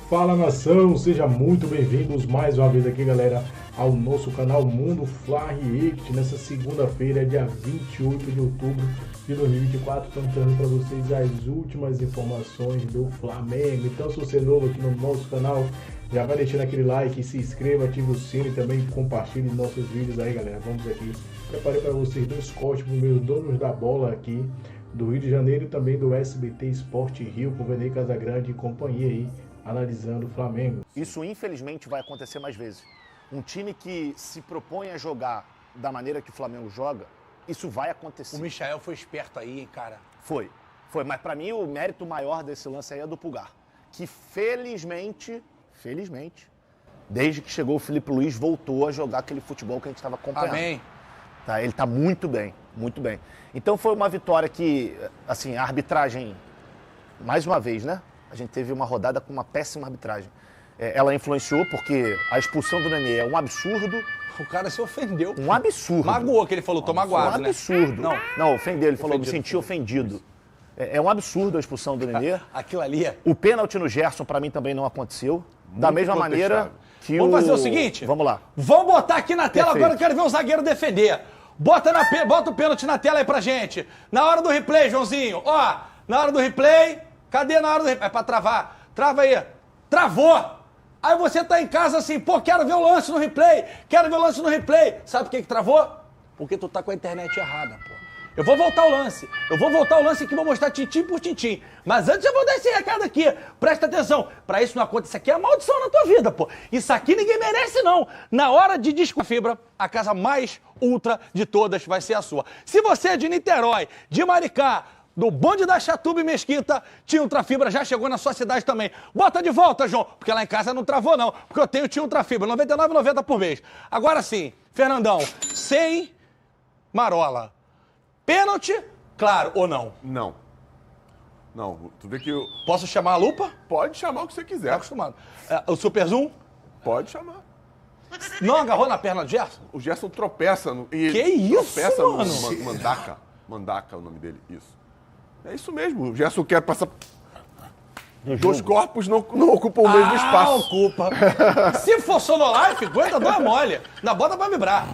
Fala nação, seja muito bem-vindos mais uma vez aqui, galera, ao nosso canal Mundo Fla React. Nessa segunda-feira, dia 28 de outubro de 2024, estamos trazendo para vocês as últimas informações do Flamengo. Então, se você é novo aqui no nosso canal, já vai deixando aquele like, se inscreva, ative o sino e também compartilhe nossos vídeos aí, galera. Vamos aqui, preparei para vocês dois cortes para os meus donos da bola aqui do Rio de Janeiro e também do SBT Esporte Rio, com Venei Casagrande e companhia aí, analisando o Flamengo. Isso, infelizmente, vai acontecer mais vezes. Um time que se propõe a jogar da maneira que o Flamengo joga, isso vai acontecer. O Michael foi esperto aí, hein, cara? Foi. Mas pra mim o mérito maior desse lance aí é do Pulgar. Que felizmente, desde que chegou o Felipe Luiz, voltou a jogar aquele futebol que a gente estava acompanhando. Amém. Tá, ele tá muito bem. Então foi uma vitória que, assim, a arbitragem, mais uma vez, né? A gente teve uma rodada com uma péssima arbitragem. Ela influenciou porque a expulsão do Nenê é um absurdo. O cara se ofendeu. Um absurdo. Magoou, que ele falou, tô magoado, né? Um absurdo. Não, ofendeu. Ele falou, me Ofendido, senti ofendido. É um absurdo a expulsão do Nenê. Aquilo ali é... O pênalti no Gerson, pra mim, também não aconteceu. Da mesma maneira que Vamos fazer o seguinte? Vamos lá. Vamos botar aqui na tela, Perfeito. agora eu quero ver o zagueiro defender. Bota o pênalti na tela aí pra gente. Na hora do replay, Joãozinho. Ó, na hora do replay. Cadê na hora do replay? É pra travar. Trava aí. Travou. Aí você tá em casa assim, pô, quero ver o lance no replay. Sabe por que travou? Porque tu tá com a internet errada, pô. Eu vou voltar o lance aqui, vou mostrar tintim por tintim. Mas antes eu vou dar esse recado aqui. Presta atenção. Pra isso não acontecer, isso aqui é maldição na tua vida, pô. Isso aqui ninguém merece, não. Na hora de disco fibra, a casa mais ultra de todas vai ser a sua. Se você é de Niterói, de Maricá, do bonde da Chatuba e Mesquita, Tinha Ultrafibra já chegou na sua cidade também. Bota de volta, João, porque lá em casa não travou, não. Porque eu tenho Tinha Ultrafibra, R$ 99,90 por mês. Agora sim, Fernandão, sem marola. Pênalti, claro ou não? Não. Não, tu vê que eu... Posso chamar a lupa? Pode chamar o que você Tá quiser. acostumado. O Super Zoom? Pode chamar. Não agarrou na perna do Gerson? O Gerson tropeça no... Que isso, tropeça mano? no Mandaca. Mandaca é o nome dele, isso. É isso mesmo, o Gerson quer passar... Dois corpos não ocupam o mesmo espaço. Ocupa. Se for Sonolife, aguenta, dá uma mole. Na bota pra vibrar.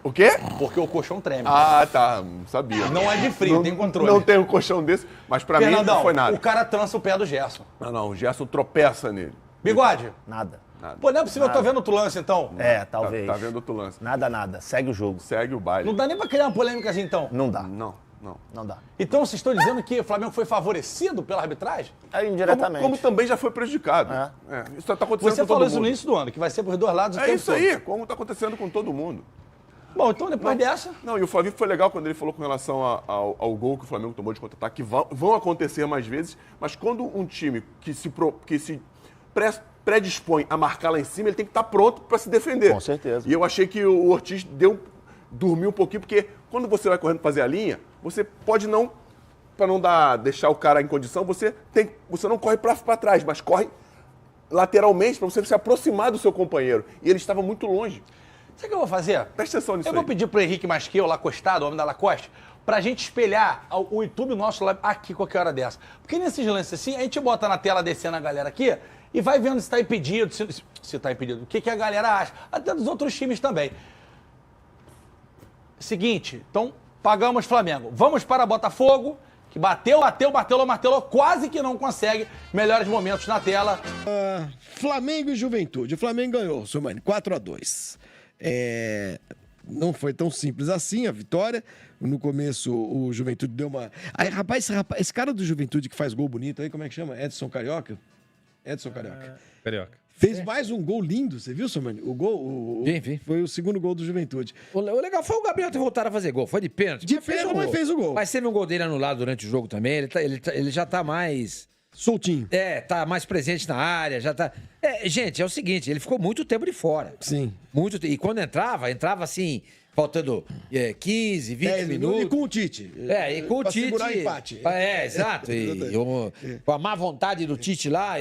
O quê? Porque o colchão treme. Ah, tá. Não sabia. Não é de frio, tem controle. Não tem um colchão desse, mas pra mim Fernandão, não foi nada. o cara trança o pé do Gerson. Não, o Gerson tropeça nele. Bigode? Nada. Pô, não é possível, eu tô vendo outro lance, então. Talvez. Tá vendo outro lance. Nada. Segue o jogo. Segue o baile. Não dá nem pra criar uma polêmica assim, então. Não dá. Não. Dá. Então vocês estão dizendo que o Flamengo foi favorecido pela arbitragem? Indiretamente. Como também já foi prejudicado. Isso tá acontecendo Você com falou todo isso no mundo. início do ano, que vai ser pros dois lados o É tempo isso todo. aí, como tá acontecendo com todo mundo. Bom, então depois dessa... Não, e o Flavinho foi legal quando ele falou com relação ao gol que o Flamengo tomou de contra-ataque, que vão acontecer mais vezes, mas quando um time que se predispõe a marcar lá em cima, ele tem que estar pronto para se defender. Com certeza. E eu achei que o Ortiz dormiu um pouquinho, porque quando você vai correndo fazer a linha, você pode não, para não deixar o cara em condição, você não corre para trás, mas corre lateralmente para você se aproximar do seu companheiro. E ele estava muito longe. Sabe o que eu vou fazer? Presta atenção nisso Eu vou aí. pedir pro Henrique Masqueu, lá acostado, o homem da Lacoste, pra gente espelhar o YouTube nosso lá aqui qualquer hora dessa. Porque nesses lances assim, a gente bota na tela descendo a galera aqui e vai vendo se tá impedido, se tá impedido, o que a galera acha. Até dos outros times também. Seguinte, então, pagamos Flamengo. Vamos para Botafogo, que bateu, quase que não consegue. Melhores momentos na tela. Flamengo e Juventude. O Flamengo ganhou, Somani, 4-2. Não foi tão simples assim a vitória. No começo, o Juventude deu uma... Aí, rapaz, esse cara do Juventude que faz gol bonito aí, como é que chama? Edson Carioca? Carioca. Fez mais um gol lindo, você viu, Somani? O gol... Vi. Foi o segundo gol do Juventude. O legal foi o Gabriel ter voltado a fazer gol. Foi de pênalti. De pênalti, mas fez o gol. Mas teve um gol dele anulado durante o jogo também. Ele já tá mais... Soltinho. Tá mais presente na área, já tá... Gente, é o seguinte, ele ficou muito tempo de fora. Sim. E quando entrava assim, faltando 15, 20 10 minutos. E com o Tite. E com o Pra Tite... segurar empate. Exato. Com a má vontade do Tite lá...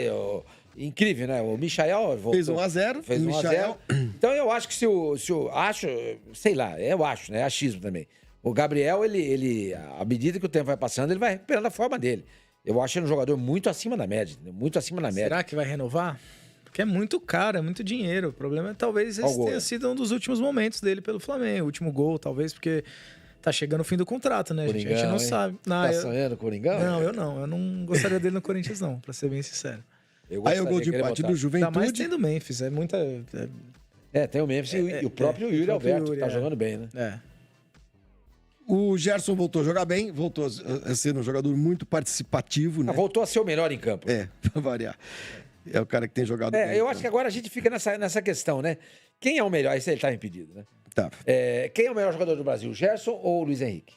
Incrível, né? O Michael Fez 1-0. Fez 1-0. Então eu acho que se o acho, sei lá, eu acho, né? É achismo também. O Gabriel, ele, à medida que o tempo vai passando, ele vai recuperando a forma dele. Eu acho ele um jogador muito acima da média, entendeu? Muito acima da média. Será que vai renovar? Porque é muito caro, é muito dinheiro. O problema é talvez esse tenha sido um dos últimos momentos dele pelo Flamengo. O último gol, talvez, porque tá chegando o fim do contrato, né? Coringão, a gente não sabe. Não, tá sonhando com o Coringão? Não, eu não. Eu não gostaria dele no Corinthians, não, pra ser bem sincero. Aí o gol de empate do Juventude. Ainda mais tendo o Memphis, é muita... tem o Memphis e o próprio Yuri Alberto, que tá jogando bem, né? O Gerson voltou a jogar bem, voltou a ser um jogador muito participativo, né? Voltou a ser o melhor em campo. Pra variar. É o cara que tem jogado bem. Eu acho que agora a gente fica nessa questão, né? Quem é o melhor? Isso ele tá impedido, né? Tá. Quem é o melhor jogador do Brasil, o Gerson ou o Luiz Henrique?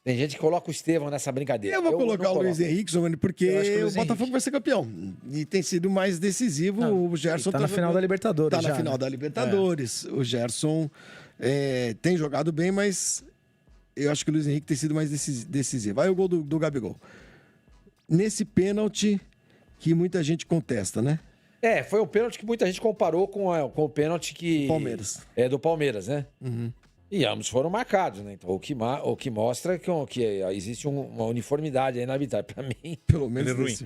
Tem gente que coloca o Estevão nessa brincadeira. Eu vou colocar o Luiz Henrique, porque o Botafogo vai ser campeão. E tem sido mais decisivo. O Gerson tá na final da Libertadores. Tá na final da Libertadores. O Gerson tem jogado bem, mas eu acho que o Luiz Henrique tem sido mais decisivo. Aí o gol do Gabigol. Nesse pênalti que muita gente contesta, né? Foi o pênalti que muita gente comparou com o pênalti que... Palmeiras. Do Palmeiras, né? Uhum. E ambos foram marcados, né? Então, o que mostra que existe uma uniformidade aí na arbitragem. Para mim... Pelo menos é ruim.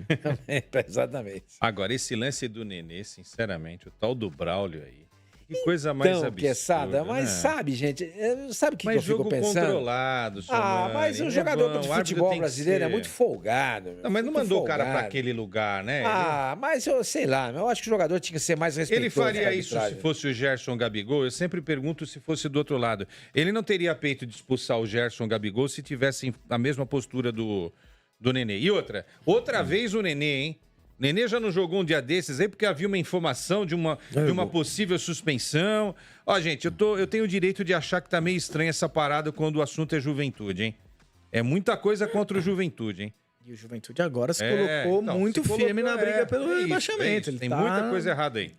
Exatamente. Agora, esse lance do Nenê, sinceramente, o tal do Braulio aí, que coisa mais absurda. Quesada, mas sabe, gente, sabe o que eu fico pensando? Controlado, mas o jogador de futebol brasileiro é muito folgado. Não, mas não mandou o cara para aquele lugar, né? Mas eu sei lá, eu acho que o jogador tinha que ser mais respeitoso. Ele faria isso se fosse o Gerson Gabigol? Eu sempre pergunto se fosse do outro lado. Ele não teria peito de expulsar o Gerson Gabigol se tivesse a mesma postura do Nenê. E outra vez o Nenê, hein? Nenê já não jogou um dia desses aí porque havia uma informação de uma possível suspensão. Ó, gente, eu tenho o direito de achar que tá meio estranha essa parada quando o assunto é Juventude, hein? É muita coisa contra o Juventude, hein? E o Juventude agora se colocou muito firme na briga pelo rebaixamento. Tem muita coisa errada aí.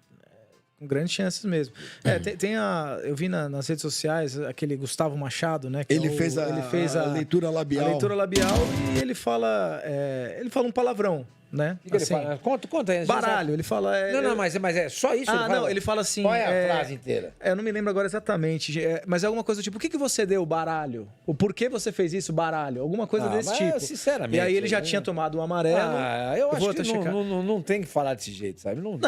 Com grandes chances mesmo. Eu vi nas redes sociais aquele Gustavo Machado, né? Ele fez a leitura labial. A leitura labial e ele fala um palavrão. Né? Que assim, ele fala? Conta aí. Baralho, ele fala... mas é só isso? Ele fala assim... Qual é a frase inteira? Eu não me lembro agora exatamente, mas é alguma coisa tipo, por que você deu baralho? O porquê você fez isso, baralho? Alguma coisa desse tipo. Sinceramente... E aí ele já tinha tomado um amarelo. Eu acho que não tem que falar desse jeito, sabe? Não,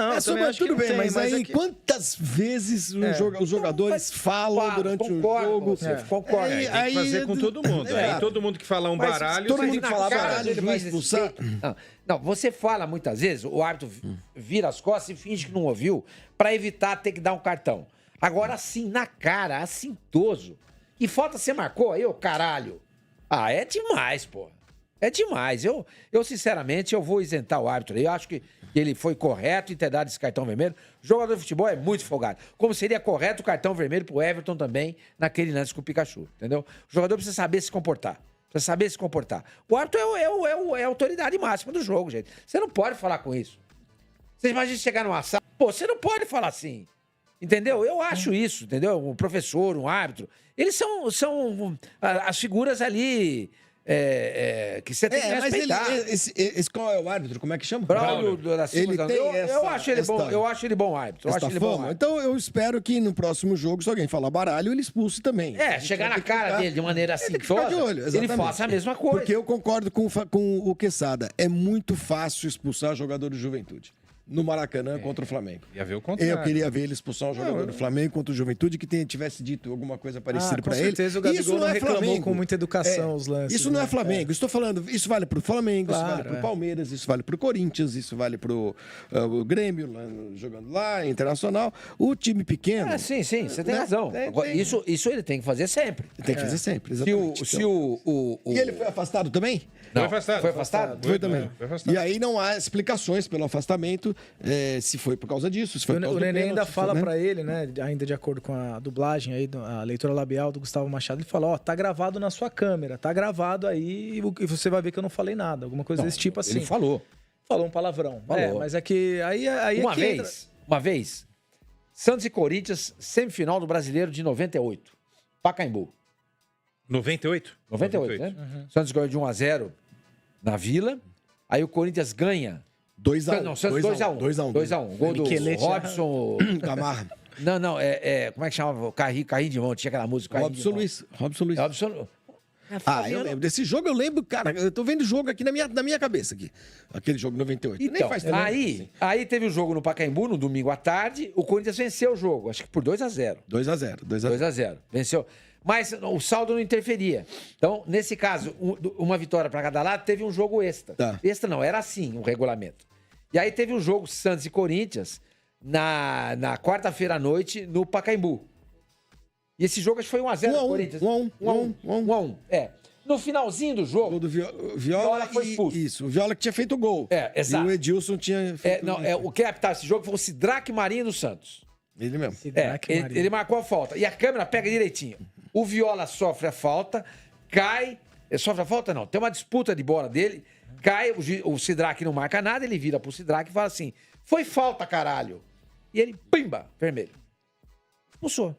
tudo bem, mas aí quantas vezes os jogadores falam durante o jogo? Concordo. Tem que fazer com todo mundo. Aí todo mundo que fala um baralho... Todo mundo que fala baralho, ele vai expulsar? Não, você fala muitas vezes, o árbitro vira as costas e finge que não ouviu para evitar ter que dar um cartão. Agora, assim, na cara, assintoso. E falta você marcou aí, ô caralho. É demais, pô. É demais. Eu sinceramente, eu vou isentar o árbitro aí. Eu acho que ele foi correto em ter dado esse cartão vermelho. O jogador de futebol é muito folgado. Como seria correto o cartão vermelho pro Everton também naquele lance com o Pikachu, entendeu? O jogador precisa saber se comportar. Precisa saber se comportar. O árbitro é a autoridade máxima do jogo, gente. Você não pode falar com isso. Você imagina chegar numa sala... você não pode falar assim. Entendeu? Eu acho isso, entendeu? Um professor, um árbitro. Eles são as figuras ali... que você tem que respeitar. Mas esse qual é o árbitro? Como é que chama? Braulio da Silva. Eu acho ele bom árbitro. Então eu espero que no próximo jogo, se alguém falar baralho, ele expulse também. Chegar na cara dele de maneira assim, ele faça a mesma coisa. Porque eu concordo com o Quesada. É muito fácil expulsar jogador de Juventude. No Maracanã contra o Flamengo. Ia ver o contrário. Eu queria ver ele expulsar um jogador do Flamengo contra o Juventude que tivesse dito alguma coisa parecida pra ele. Com certeza o Gabigol não reclamou com muita educação os lances. Isso não é Flamengo. Estou falando, isso vale pro Flamengo, isso vale pro Palmeiras, isso vale pro Corinthians, isso vale pro o Grêmio, jogando lá, Internacional. O time pequeno... Sim, você tem razão. Isso ele tem que fazer sempre. Tem que fazer sempre, exatamente. E ele foi afastado também? Não. Foi afastado? Foi também. E aí não há explicações pelo afastamento, se foi por causa disso, se foi por causa o do Nenê pênalti, ainda fala pra ele, né, ainda de acordo com a dublagem aí, a leitura labial do Gustavo Machado, ele fala, tá gravado na sua câmera, tá gravado aí e você vai ver que eu não falei nada, alguma coisa desse tipo assim. Ele falou. Falou um palavrão. Mas é que aí Uma vez, Santos e Corinthians, semifinal do Brasileiro de 98, Pacaembu. 98? 98, né? Santos ganhou de 1-0 na Vila. Aí o Corinthians ganha. 2-1. Não, Santos 2-1. 2-1. Gol do Robson. Gamarra. Não. Como é que chamava? Carrinho de mão. Tinha aquela música. Robson Luiz. Eu lembro desse jogo, cara, eu tô vendo o jogo aqui na minha cabeça aqui. Aquele jogo 98. Então, Nem faz tempo. aí teve o jogo no Pacaembu, no domingo à tarde, o Corinthians venceu o jogo, acho que por 2-0. 2-0. Venceu. Mas o saldo não interferia. Então, nesse caso, uma vitória para cada lado, teve um jogo extra. Tá. Extra não, era assim o regulamento. E aí teve um jogo Santos e Corinthians na quarta-feira à noite no Pacaembu. E esse jogo acho que foi 1-0 pro Corinthians. 1-1. É. No finalzinho do jogo, O do Viola foi expulso. Isso, o Viola que tinha feito o gol. Exato. E o Edilson tinha feito o que apitava esse jogo foi o Sidraque Marinho do Santos. Ele mesmo. Ele marcou a falta. E a câmera pega direitinho. O Viola sofre a falta, cai. Ele sofre a falta, não. Tem uma disputa de bola dele, cai, o Sidraque não marca nada, ele vira pro Sidraque e fala assim: foi falta, caralho. E ele, pimba, vermelho. Expulsou.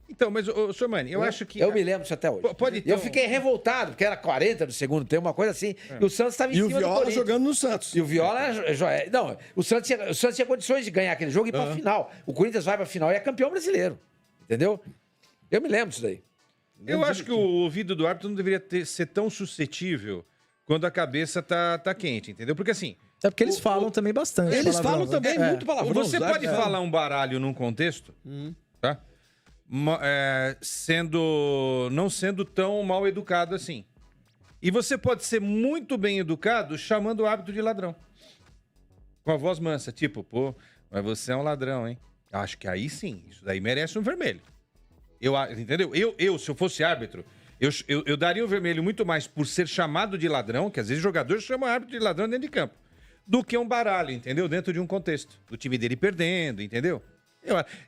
Então, mas, Sormani, eu acho que... Eu me lembro disso até hoje. Pode ter eu fiquei revoltado, porque era 40 do segundo tempo, uma coisa assim. E o Santos estava em cima do Corinthians. E o Viola jogando no Santos. E o Viola... Não, o Santos tinha condições de ganhar aquele jogo e ir pra final. O Corinthians vai pra final e é campeão brasileiro. Entendeu? Eu me lembro disso daí. Eu acho que o ouvido do árbitro não deveria ser tão suscetível quando a cabeça tá quente, entendeu? Porque assim... É porque eles falam também bastante. Eles falam também muito palavrão. Você pode falar um baralho num contexto, tá? Não sendo tão mal educado assim. E você pode ser muito bem educado chamando o árbitro de ladrão. Com a voz mansa, tipo, pô, mas você é um ladrão, hein? Acho que aí sim, isso daí merece um vermelho. Entendeu? Se eu fosse árbitro, eu daria um vermelho muito mais por ser chamado de ladrão, que às vezes jogadores chamam árbitro de ladrão dentro de campo, do que um baralho, entendeu? Dentro de um contexto. Do time dele perdendo, entendeu?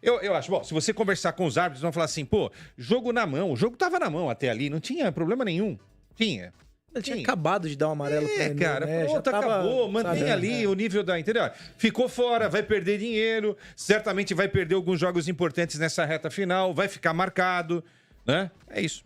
Eu acho, bom, se você conversar com os árbitros, vão falar assim, pô, jogo na mão, o jogo tava na mão até ali, não tinha problema nenhum. Tinha. Ele tinha acabado de dar um amarelo pra ele, cara, né? pronto, acabou, mantém ali o nível da... Entendeu? Ficou fora, vai perder dinheiro, certamente vai perder alguns jogos importantes nessa reta final, vai ficar marcado, né? É isso.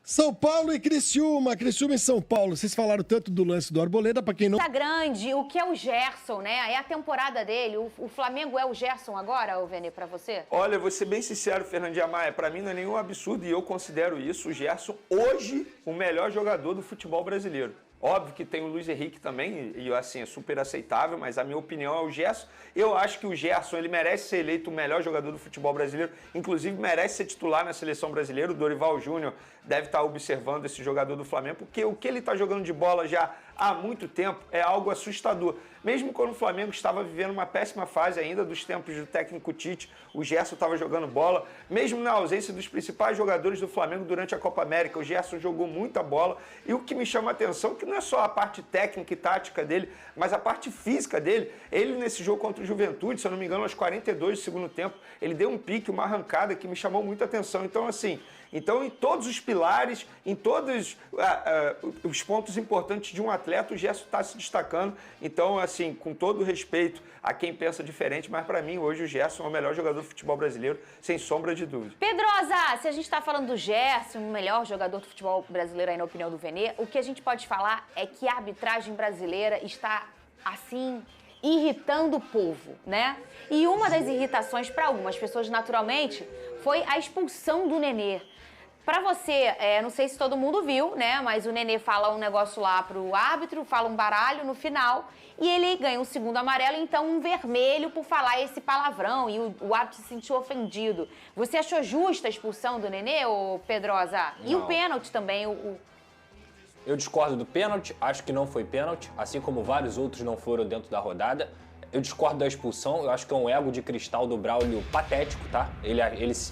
São Paulo e Criciúma e São Paulo. Vocês falaram tanto do lance do Arboleda, pra quem não... Tá grande, o que é o Gerson, né? É a temporada dele. O Flamengo é o Gerson agora, ô Vene, pra você? Olha, eu vou ser bem sincero, Fernandinha Maia, pra mim não é nenhum absurdo e eu considero isso, o Gerson, hoje, o melhor jogador do futebol brasileiro. Óbvio que tem o Luiz Henrique também, e assim, é super aceitável, mas a minha opinião é o Gerson. Eu acho que o Gerson, ele merece ser eleito o melhor jogador do futebol brasileiro, inclusive merece ser titular na seleção brasileira. O Dorival Júnior deve estar observando esse jogador do Flamengo, porque o que ele está jogando de bola já há muito tempo é algo assustador. Mesmo quando o Flamengo estava vivendo uma péssima fase ainda dos tempos do técnico Tite, o Gerson estava jogando bola. Mesmo na ausência dos principais jogadores do Flamengo durante a Copa América, o Gerson jogou muita bola. E o que me chama a atenção é que não é só a parte técnica e tática dele, mas a parte física dele. Ele, nesse jogo contra o Juventude, se eu não me engano, aos 42 do segundo tempo, ele deu um pique, uma arrancada que me chamou muita atenção. Então, assim... Então, em todos os pilares, em todos os pontos importantes de um atleta, o Gerson está se destacando. Então, assim, com todo o respeito a quem pensa diferente, mas para mim, hoje, o Gerson é o melhor jogador do futebol brasileiro, sem sombra de dúvida. Pedrosa, se a gente está falando do Gerson, o melhor jogador do futebol brasileiro aí na opinião do Vene, o que a gente pode falar é que a arbitragem brasileira está, assim... irritando o povo, né? E uma das irritações para algumas pessoas, naturalmente, foi a expulsão do Nenê. Para você, não sei se todo mundo viu, né? Mas o Nenê fala um negócio lá pro árbitro, fala um baralho no final e ele ganha um segundo amarelo, então um vermelho por falar esse palavrão e o árbitro se sentiu ofendido. Você achou justa a expulsão do Nenê, ô Pedrosa? E o pênalti também, Eu discordo do pênalti, acho que não foi pênalti, assim como vários outros não foram dentro da rodada. Eu discordo da expulsão, eu acho que é um ego de cristal do Braulio patético, tá? Ele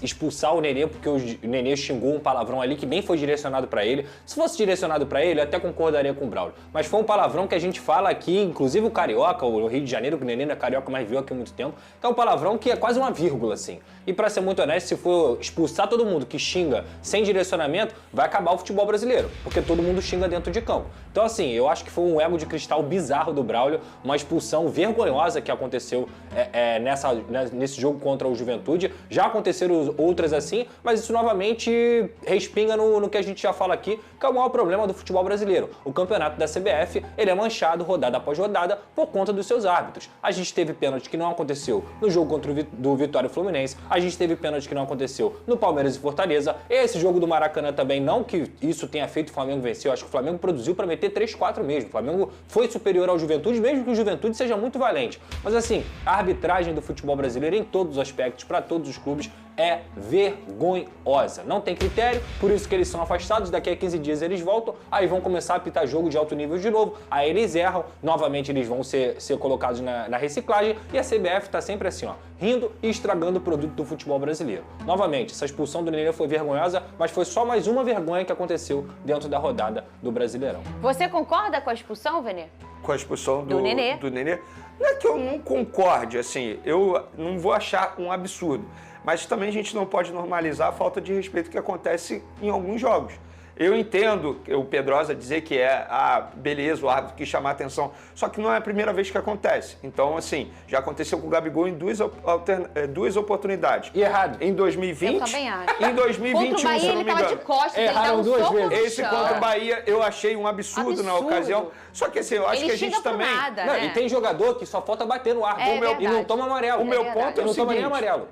expulsar o Nenê porque o Nenê xingou um palavrão ali que nem foi direcionado pra ele. Se fosse direcionado pra ele, eu até concordaria com o Braulio. Mas foi um palavrão que a gente fala aqui, inclusive o Carioca, o Rio de Janeiro, que o Nenê não é carioca, mas viu aqui há muito tempo, que é um palavrão que é quase uma vírgula, assim. E pra ser muito honesto, se for expulsar todo mundo que xinga sem direcionamento, vai acabar o futebol brasileiro, porque todo mundo xinga dentro de campo. Então, assim, eu acho que foi um ego de cristal bizarro do Braulio, uma expulsão vergonhosa. vergonhosa que aconteceu nesse jogo contra o Juventude. Já aconteceram outras assim, mas isso novamente respinga no que a gente já fala aqui, que é o maior problema do futebol brasileiro. O campeonato da CBF, ele é manchado rodada após rodada por conta dos seus árbitros. A gente teve pênalti que não aconteceu no jogo contra do Vitória e Fluminense, a gente teve pênalti que não aconteceu no Palmeiras e Fortaleza. Esse jogo do Maracanã também, não que isso tenha feito o Flamengo vencer, eu acho que o Flamengo produziu para meter 3-4 mesmo. O Flamengo foi superior ao Juventude, mesmo que o Juventude seja muito valente. Mas assim, a arbitragem do futebol brasileiro em todos os aspectos, para todos os clubes, é vergonhosa. Não tem critério, por isso que eles são afastados, daqui a 15 dias eles voltam, aí vão começar a apitar jogo de alto nível de novo, aí eles erram, novamente eles vão ser colocados na reciclagem, e a CBF tá sempre assim, ó, rindo e estragando o produto do futebol brasileiro. Novamente, essa expulsão do Nenê foi vergonhosa, mas foi só mais uma vergonha que aconteceu dentro da rodada do Brasileirão. Você concorda com a expulsão, Vene? Com a expulsão do Nenê? Não é que eu não concorde, assim, eu não vou achar um absurdo. Mas também a gente não pode normalizar a falta de respeito que acontece em alguns jogos. Eu entendo o Pedrosa dizer que beleza, o árbitro quis chamar a atenção, só que não é a primeira vez que acontece. Então, assim, já aconteceu com o Gabigol em duas oportunidades. E errado. Em 2020 eu também acho. Em 2021, contra o Bahia, se eu não me engano. Ele tava de costas, erraram duas vezes. Esse contra o Bahia eu achei um absurdo na ocasião. Só que assim, eu acho que a gente também... Nada, não, né? E tem jogador que só falta bater no árbitro. E não toma amarelo. O meu ponto é o não toma nem seguinte, amarelo.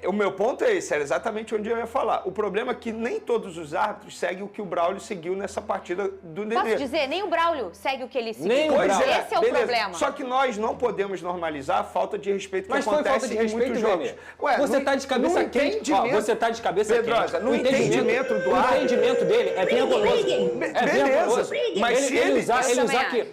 o meu ponto é esse, era exatamente onde eu ia falar. O problema é que nem todos os árbitros seguem o que o Braulio seguiu nessa partida do Nenê. Posso dizer, nem o Braulio segue o que ele seguiu. Nem o Braulio. Esse é o problema. Só que nós não podemos normalizar a falta de respeito que Mas foi acontece falta de respeito, em muitos jogos. Ué, você tá de cabeça quente. Você tá de cabeça Pedrosa, quente. no entendimento do árbitro. O entendimento dele é vergonhoso. É vergonhoso. Mas se ele usar que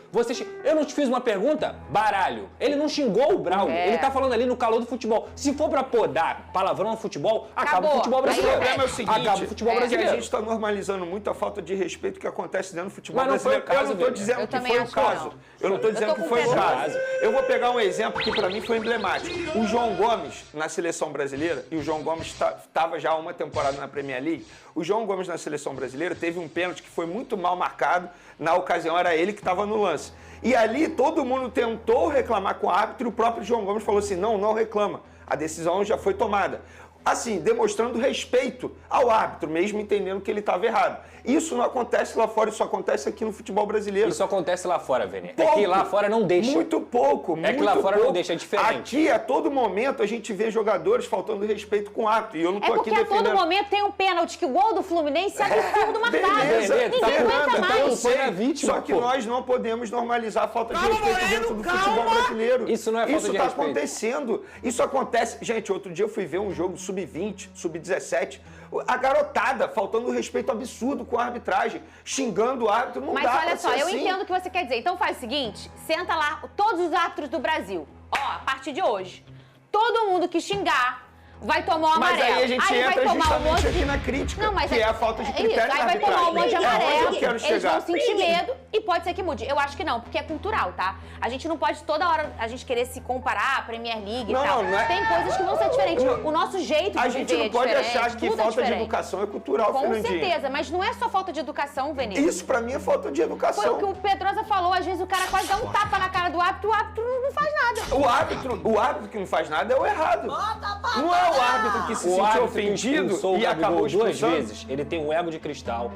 eu não te fiz uma pergunta, baralho. Ele não xingou o Braulio. Ele tá falando ali no calor do futebol. Se for pra podar palavrão no futebol, acaba o futebol brasileiro. O problema é o seguinte, acaba o futebol brasileiro. Que a gente tá normalizando muito a falta de respeito que acontece dentro do futebol Mas não foi brasileiro. o caso, eu não tô dizendo que foi o caso. Eu não tô dizendo que foi o caso. Eu vou pegar um exemplo que pra mim foi emblemático. O João Gomes na seleção brasileira, e o João Gomes estava já há uma temporada na Premier League, o João Gomes na seleção brasileira teve um pênalti que foi muito mal marcado. Na ocasião era ele que estava no lance. E ali todo mundo tentou reclamar com o árbitro e o próprio João Gomes falou assim, não reclama, a decisão já foi tomada. Assim, demonstrando respeito ao árbitro, mesmo entendendo que ele estava errado. Isso não acontece lá fora, isso acontece aqui no futebol brasileiro. Isso acontece lá fora, Vene. É que lá fora não deixa. Muito pouco, É que lá fora não deixa, é diferente. Aqui, a todo momento, a gente vê jogadores faltando respeito com o árbitro. E eu não tô aqui porque defendendo... a todo momento tem um pênalti, que o gol do Fluminense é absurdo marcado. Beleza, Ninguém aguenta mais. Foi a vítima, só que nós não podemos normalizar a falta de respeito dentro do futebol brasileiro. Isso não é falta de respeito. Isso tá acontecendo. Isso acontece. Gente, outro dia eu fui ver um jogo sub-20, sub-17, a garotada faltando respeito absurdo com a arbitragem, xingando o árbitro, não Mas dá olha pra só, ser eu assim. entendo o que você quer dizer. Então faz o seguinte, senta lá todos os árbitros do Brasil. Ó, a partir de hoje, todo mundo que xingar vai tomar o amarelo. Mas aí a gente entra vai tomar justamente aqui na crítica, não, mas que é a falta de critério isso. na Aí vai tomar um monte de arbitragem. amarelo, É onde eu quero eles chegar. vão sentir medo e pode ser que mude. Eu acho que não, porque é cultural, tá? A gente não pode toda hora a gente querer se comparar à Premier League e tal. Não é... Tem coisas que vão ser diferentes. O nosso jeito de A gente não pode achar que falta de educação é cultural, Com Fernandinho. certeza, mas não é só falta de educação, Vinícius. Isso pra mim é falta de Foi educação. o que o Pedrosa falou, às vezes o cara quase dá um tapa na cara do árbitro, o árbitro não faz nada. O árbitro que não faz nada é o errado. Não é o árbitro que se sentiu ofendido e acabou duas expulsando. vezes. Ele tem um ego de cristal.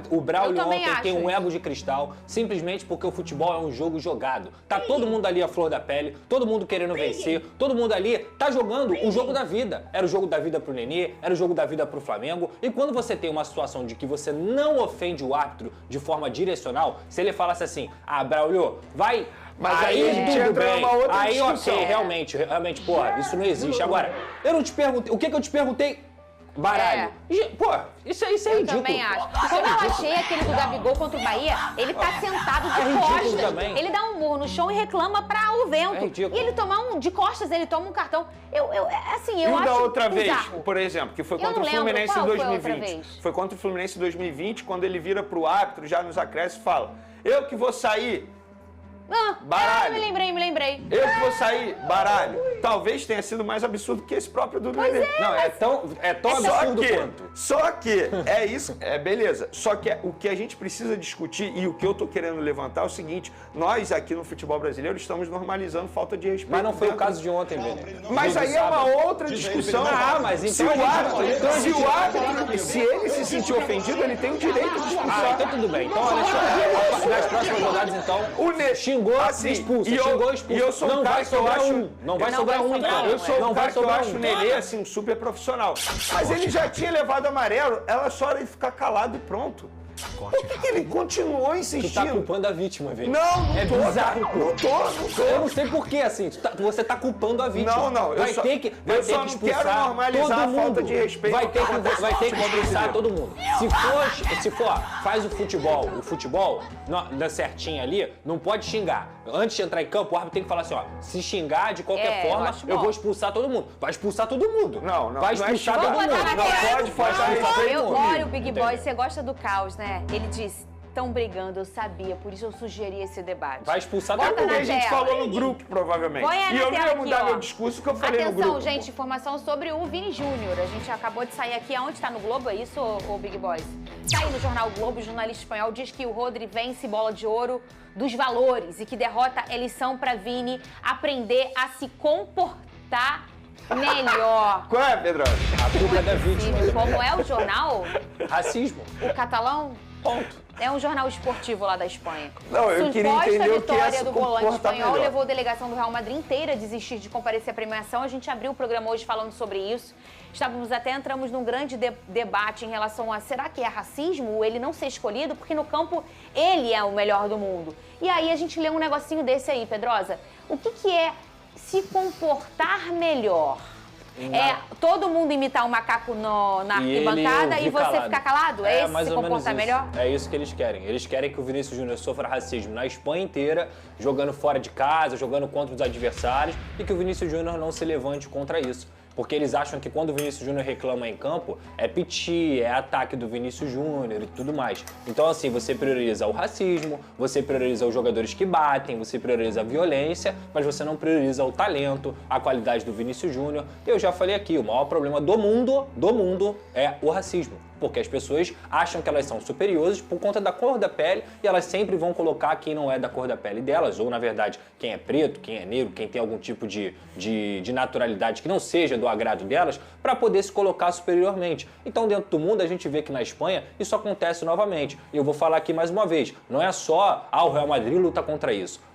O Braulio ontem tem um ego de cristal, simplesmente porque o futebol é um jogo jogado. Tá todo mundo ali à flor da pele, todo mundo querendo vencer, todo mundo ali tá jogando o jogo da vida. Era o jogo da vida pro Nenê, era o jogo da vida pro Flamengo. E quando você tem uma situação de que você não ofende o árbitro de forma direcional, se ele falasse assim, Braulio, vai... Mas aí a gente entra numa outra discussão. Ok, realmente, porra, isso não existe. Agora, eu não te perguntei, o que eu te perguntei? Baralho. Pô, isso é ridículo. Eu também acho. Como eu achei aquele do Gabigol contra o Bahia, ele tá sentado de costas. Também. Ele dá um murro no chão e reclama pra o vento. E ele toma de costas, ele toma um cartão. Eu acho da outra vez, bizarro. por exemplo, que foi Eu contra o não lembro. Fluminense em Qual foi a outra 2020. vez? Foi contra o Fluminense em 2020, quando ele vira pro árbitro, já nos acréscimos, fala: eu que vou sair. Baralho. Me lembrei. Eu que vou sair, baralho. talvez tenha sido mais absurdo que esse próprio do Nenê. Não, é tão absurdo quanto. Só que, é isso, beleza. Só que o que a gente precisa discutir e o que eu tô querendo levantar é o seguinte, nós aqui no futebol brasileiro estamos normalizando falta de respeito. Mas não foi o caso de ontem, Vene. Mas aí é uma outra discussão. Mas então se ele se sentiu ofendido, ele tem o direito de expulsar. Então tudo bem. Então, olha só, nas próximas rodadas, então, xingou, expulsa, xingou, expulsa. E eu sou não vai sobrar um. Não vai sobrar um, então. Eu sou o cara que eu acho o Nenê, assim, um super profissional. Mas ele já tinha levado amarelo, ela só era ele ficar calado e pronto. Por que ele continuou insistindo? Tu tá culpando a vítima, velho. Não é tô, bizarro. Não tô. Eu não sei por que, assim. Você tá culpando a vítima. Não. Vai ter que expulsar normalizar todo mundo. A falta de respeito. Vai ter que expulsar todo mundo. Se for, faz o futebol na certinha ali, não pode xingar. Antes de entrar em campo, o árbitro tem que falar assim, ó, se xingar de qualquer forma, eu vou expulsar todo mundo. Vai expulsar todo mundo. Não. Vai expulsar todo mundo. Não pode faltar respeito. Olha o Big Boy, você gosta do caos, né? Ele disse, estão brigando, eu sabia, por isso eu sugeri esse debate. Vai expulsar todo mundo. A gente falou no grupo, provavelmente. E eu não ia mudar meu discurso que eu falei no grupo. Atenção, gente, informação sobre o Vini Júnior. A gente acabou de sair aqui, aonde está no Globo, é isso, ô Big Boys? Tá aí no jornal Globo, o jornalista espanhol diz que o Rodri vence bola de ouro dos valores e que derrota é lição para Vini aprender a se comportar melhor. Qual é, Pedro? A culpa é da vítima. Como é o jornal? Racismo. O Catalão? Ponto. É um jornal esportivo lá da Espanha. Não, eu queria entender o que é vitória do volante espanhol melhor. levou a delegação do Real Madrid inteira a desistir de comparecer à premiação. A gente abriu o programa hoje falando sobre isso. Entramos num grande debate em relação a será que é racismo ele não ser escolhido? Porque no campo ele é o melhor do mundo. E aí a gente lê um negocinho desse aí, Pedrosa. O que é se comportar melhor? É todo mundo imitar um macaco na arquibancada e você calado. Ficar calado? É esse se comportar melhor? É isso que eles querem. Eles querem que o Vinícius Júnior sofra racismo na Espanha inteira, jogando fora de casa, jogando contra os adversários, e que o Vinícius Júnior não se levante contra isso. Porque eles acham que quando o Vinícius Júnior reclama em campo, é piti, é ataque do Vinícius Júnior e tudo mais. Então, assim, você prioriza o racismo, você prioriza os jogadores que batem, você prioriza a violência, mas você não prioriza o talento, a qualidade do Vinícius Júnior. Eu já falei aqui, o maior problema do mundo é o racismo. Porque as pessoas acham que elas são superiores por conta da cor da pele e elas sempre vão colocar quem não é da cor da pele delas, ou na verdade quem é preto, quem é negro, quem tem algum tipo de naturalidade que não seja do agrado delas, para poder se colocar superiormente. Então dentro do mundo a gente vê que na Espanha isso acontece novamente. E eu vou falar aqui mais uma vez, não é só o Real Madrid luta contra isso.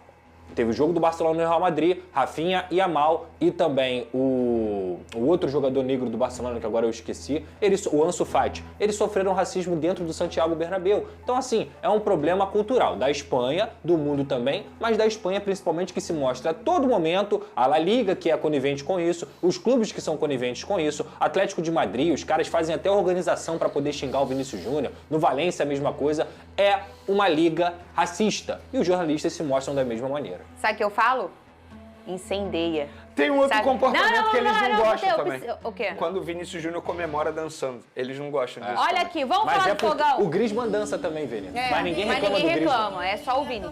Teve o jogo do Barcelona no Real Madrid, Rafinha e Yamal, e também o outro jogador negro do Barcelona, que agora eu esqueci, o Ansu Fati. Eles sofreram racismo dentro do Santiago Bernabéu. Então, assim, é um problema cultural da Espanha, do mundo também, mas da Espanha principalmente, que se mostra a todo momento, a La Liga, que é conivente com isso, os clubes que são coniventes com isso, Atlético de Madrid, os caras fazem até organização para poder xingar o Vinícius Júnior, no Valência a mesma coisa, é uma liga racista. E os jornalistas se mostram da mesma maneira. Sabe o que eu falo? Incendeia. Tem um outro comportamento que eles não gostam também. O quê? Quando o Vinícius Júnior comemora dançando. Eles não gostam disso. Olha também. aqui, vamos falar do fogão. O Griezmann dança também, Vini. Mas ninguém reclama, é só o Vini.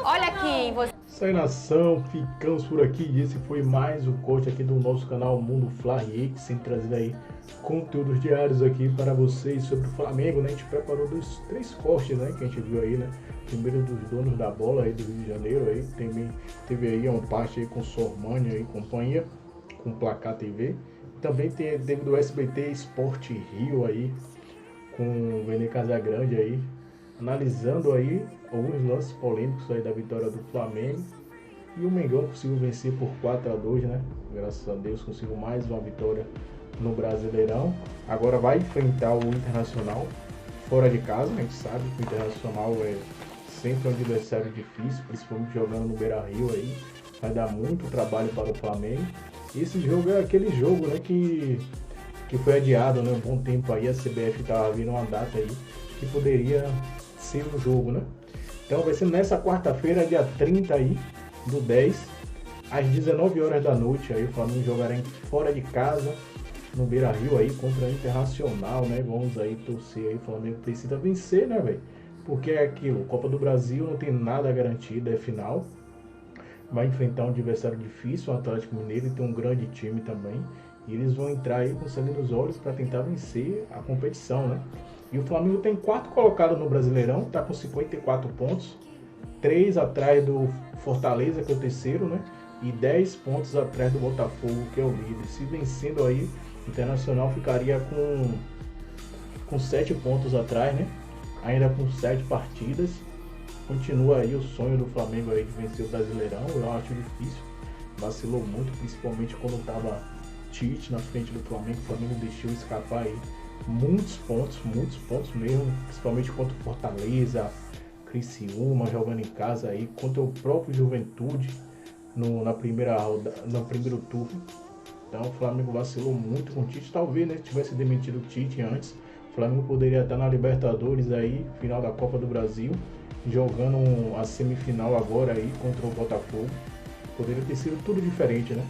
Olha aqui, você... Isso aí, nação, ficamos por aqui. E esse foi mais um corte aqui do nosso canal Mundo Fly, sempre trazendo aí conteúdos diários aqui para vocês sobre o Flamengo, né? A gente preparou 3 cortes, né? Que a gente viu aí, né? Primeiro dos donos da bola aí do Rio de Janeiro, aí teve aí uma parte aí com Sormani aí, companhia, com Placar TV. Também teve do SBT Sport Rio aí, com o Vene Casagrande aí, analisando aí alguns lances polêmicos aí da vitória do Flamengo. E o Mengão conseguiu vencer por 4-2, né? Graças a Deus conseguiu mais uma vitória no Brasileirão. Agora vai enfrentar o Internacional fora de casa, a gente sabe que o Internacional é sempre um adversário difícil, principalmente jogando no Beira-Rio aí, vai dar muito trabalho para o Flamengo. E esse jogo é aquele jogo, né, que foi adiado, né, um bom tempo aí, a CBF estava vindo uma data aí que poderia ser um jogo, né. Então vai ser nessa quarta-feira, dia 30 aí, do 10, às 19 horas da noite, aí o Flamengo jogará fora de casa, no Beira-Rio aí, contra o Internacional, né, vamos aí torcer aí, o Flamengo precisa vencer, né, velho. Porque é aquilo, Copa do Brasil não tem nada garantido, é final. vai enfrentar um adversário difícil, o Atlético Mineiro, e tem um grande time também. E eles vão entrar aí com sangue nos olhos para tentar vencer a competição, né? E o Flamengo tem 4º colocado no Brasileirão, está com 54 pontos, 3 atrás do Fortaleza, que é o 3º, né? E 10 pontos atrás do Botafogo, que é o líder. Se vencendo aí, o Internacional ficaria com 7 pontos atrás, né? Ainda com 7 partidas. Continua aí o sonho do Flamengo aí de vencer o Brasileirão. Eu acho difícil. Vacilou muito, principalmente quando estava Tite na frente do Flamengo. O Flamengo deixou escapar aí muitos pontos mesmo, principalmente contra o Fortaleza, Criciúma, jogando em casa aí, contra o próprio Juventude no primeiro turno. Então o Flamengo vacilou muito com o Tite. Talvez, né, tivesse demitido o Tite antes, o Flamengo poderia estar na Libertadores aí, final da Copa do Brasil, jogando a semifinal agora aí contra o Botafogo. Poderia ter sido tudo diferente, né?